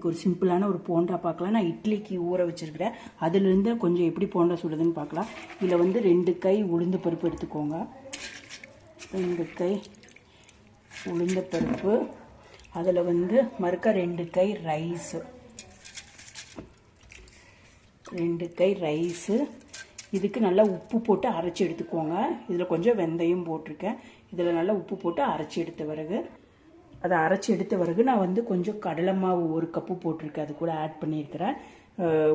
ஒரு சிம்பிளான ஒரு போண்டா பார்க்கலாம். நான் இட்லிக்கு ஊற வச்சிருக்கிறேன். அதுலேருந்து கொஞ்சம் எப்படி போண்டா சுடுதுன்னு பார்க்கலாம். இதில் வந்து 2 கை உளுந்து பருப்பு எடுத்துக்கோங்க. 2 கை உளுந்த பருப்பு, அதில் வந்து மறுக்க 2 கை ரைஸு, 2 கை ரைஸு. இதுக்கு நல்லா உப்பு போட்டு அரைச்சி எடுத்துக்கோங்க. இதில் கொஞ்சம் வெந்தயம் போட்டிருக்கேன். இதில் நல்லா உப்பு போட்டு அரைச்சி எடுத்த பிறகு அதை அரைச்சி எடுத்த பிறகு நான் வந்து கொஞ்சம் கடலை மாவு 1 கப்பு போட்டிருக்கேன். அது கூட ஆட் பண்ணியிருக்கிறேன்.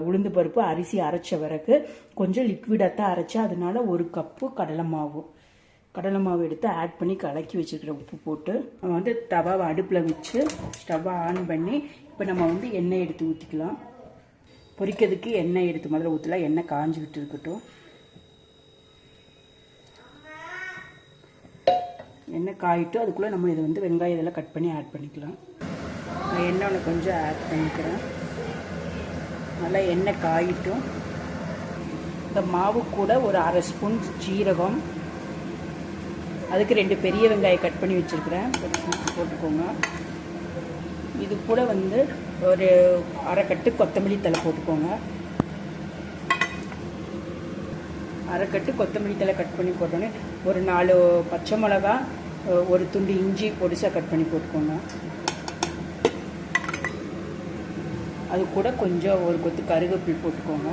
உளுந்து பருப்பு அரிசி அரைச்ச பிறகு கொஞ்சம் லிக்விடாக தான் அரைச்சேன். அதனால 1 கப்பு கடலை மாவு எடுத்து ஆட் பண்ணி கலக்கி வச்சுருக்கிறேன் உப்பு போட்டு. நம்ம வந்து தவாவை அடுப்பில் வச்சு ஸ்டவ்வை ஆன் பண்ணி இப்போ நம்ம வந்து எண்ணெய் எடுத்து ஊற்றிக்கலாம். பொரிக்கிறதுக்கு எண்ணெய் எடுத்து முதல்ல ஊற்றலாம். எண்ணெய் காஞ்சிக்கிட்டு இருக்கட்டும். எண்ணெய் காயிட்டு அதுக்குள்ளே நம்ம இதை வந்து வெங்காயம் இதெல்லாம் கட் பண்ணி ஆட் பண்ணிக்கலாம். நான் எண்ணெய் கொஞ்சம் ஆட் பண்ணிக்கிறேன். நல்லா எண்ணெய் காயிட்டும். இந்த மாவு கூட ஒரு 1/2 ஸ்பூன் ஜீரகம், அதுக்கு 2 பெரிய வெங்காயம் கட் பண்ணி வச்சுருக்கிறேன், போட்டுக்கோங்க. இது கூட வந்து ஒரு 1/2 கட்டு கொத்தமல்லி தழை போட்டுக்கோங்க. 1/2 கட்டு கொத்தமல்லி தழை கட் பண்ணி போட்டோன்னே ஒரு 4 பச்சை மிளகா, ஒரு துண்டு இஞ்சி பொடிசாக கட் பண்ணி போட்டுக்கோங்க. அது கூட கொஞ்சம் ஒரு கொத்து கருவேப்பிலை போட்டுக்கோங்க.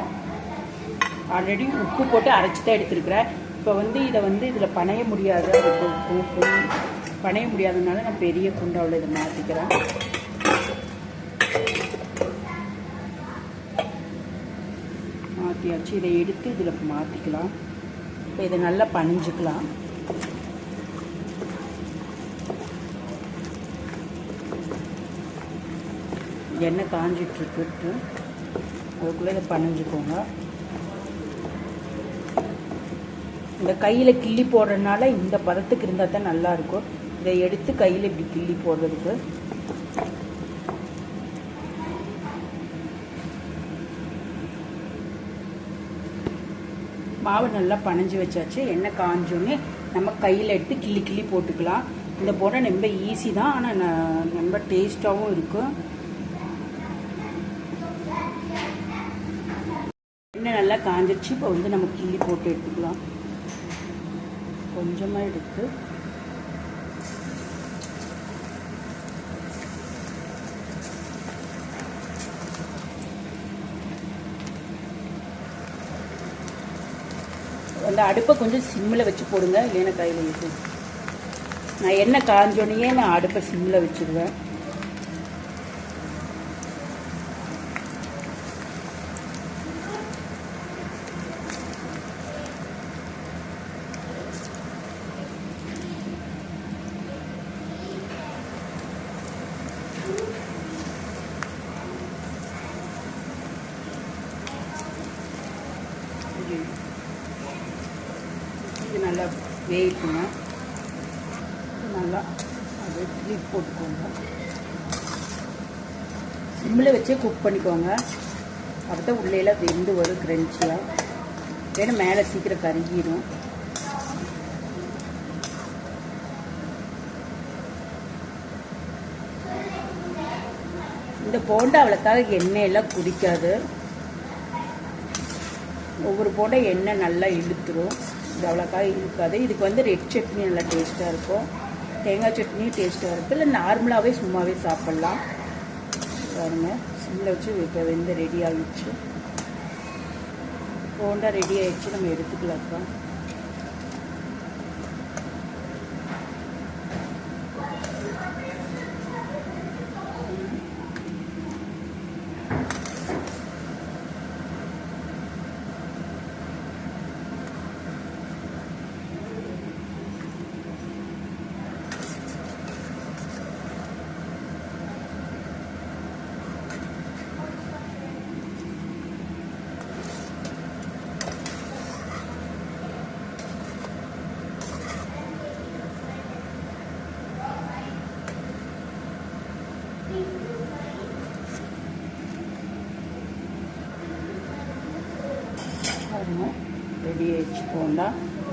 ஆல்ரெடி உப்பு போட்டு அரைச்சி தான் எடுத்துருக்கிறேன். இப்போ வந்து இதை வந்து இதில் பனைய முடியாது, பனைய முடியாததுனால நான் பெரிய குண்டாவில் இதை மாற்றிக்கிறேன். மாற்றியாச்சு. இதை எடுத்து இதில் மாற்றிக்கலாம். இப்போ இதை நல்லா பணிஞ்சுக்கலாம். எண்ணெய் காஞ்சிட்ருக்கு, அதுக்குள்ளே இதை பணிஞ்சுக்கோங்க. இந்த கையில் கிள்ளி போடுறதுனால இந்த பதத்துக்கு இருந்தால் தான் நல்லாயிருக்கும். இதை எடுத்து கையில் இப்படி கிள்ளி போடுறதுக்கு மாவு நல்லா பனைஞ்சு வச்சாச்சு. எண்ணெய் காஞ்சோன்னே நம்ம கையில் எடுத்து கிள்ளி போட்டுக்கலாம். இந்த போண்டா ரொம்ப ஈஸி தான், ஆனால் ரொம்ப டேஸ்ட்டாகவும் இருக்கும். எண்ணெய் நல்லா காஞ்சிருச்சு. இப்போ வந்து நம்ம கிள்ளி போட்டு எடுத்துக்கலாம். கொஞ்சமாக எடுத்து அந்த அடுப்பை கொஞ்சம் சிம்மில் வச்சு போடுங்க, இல்லைன்னா கையில் இருக்கும். நான் எண்ணெய் காஞ்சோடனே நான் அடுப்பை சிம்மில் வச்சுருவேன். இது நல்லா வேகணுங்க. நல்லா அது கிளிப் போட்டுக்கோங்க. சிம்மில் வச்சே குக் பண்ணிக்கோங்க. அப்போ தான் உள்ளேலாம் வெந்து வரும் கிரன்ச்சியாக. ஏன்னா மேலே சீக்கிரம் கருகிடும். இந்த போண்டா அவ்வளோக்காக எண்ணெயெல்லாம் குடிக்காது. ஒவ்வொரு போண்டா எண்ணெய் நல்லா இழுத்துரும். இது அவ்வளோக்காக இழுக்காது. இதுக்கு வந்து ரெட் சட்னி நல்லா டேஸ்ட்டாக இருக்கும், தேங்காய் சட்னியும் டேஸ்ட்டாக இருக்கும். இல்லை நார்மலாகவே சும்மாவே சாப்பிட்லாம். பாருங்க, சிம்மில் வச்சு இப்போ வெந்து ரெடி ஆகிடுச்சு. போண்டா ரெடி ஆகிடுச்சு, நம்ம எடுத்துக்கலாம்ப்பா. ரெடி ஆகிடுச்சு போண்டா.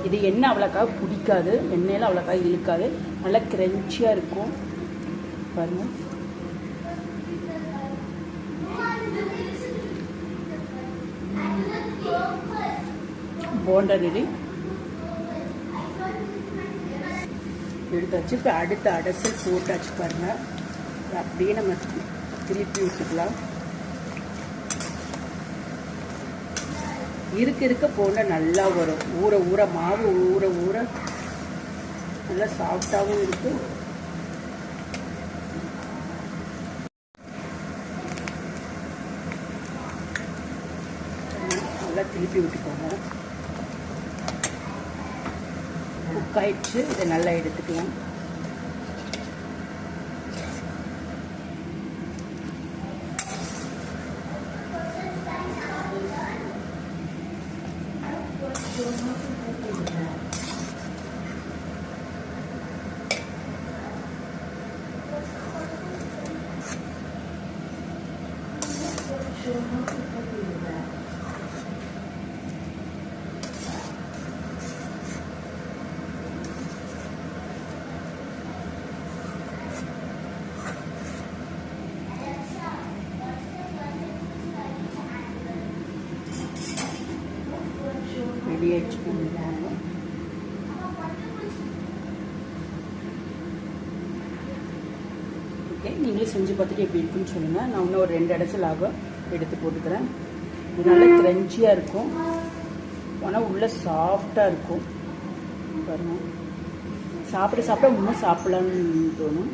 இது எண்ணெய் அவ்வளோக்காக பிடிக்காது, எண்ணெயில் அவ்வளோக்காக இழுக்காது, நல்லா கிரன்ச்சியாக இருக்கும். பாருங்கள், போண்டா ரெடி எடுத்தாச்சு. இப்போ அடுத்த அடைசல் போட்டாச்சு பாருங்க. அப்படியே நம்ம திருப்பி விட்டுக்கலாம். இருக்க போண்டா நல்லா வரும். ஊற ஊற மாவு ஊற ஊற நல்லா சாஃப்டாகவும் இருக்கும். நல்லா திருப்பி விட்டுக்கோங்க. குக் ஆயிடுச்சு. இதை நல்லா எடுத்துக்கலாம். ரெடி ஆயிடுச்சு. ஓகே, நீங்களே செஞ்சு பார்த்துட்டு எப்படி இருக்குன்னு சொல்லுங்கள். நான் இன்னும் ஒரு 2 அடைசல் ஆகும் எடுத்து போட்டுக்கிறேன். இது நல்லா கிரன்ச்சியாக இருக்கும். ஆனால் உள்ள சாஃப்டாக இருக்கும் பாருங்கள். சாப்பிட சாப்பிட இன்னும் சாப்பிடலான்னு தோணும்.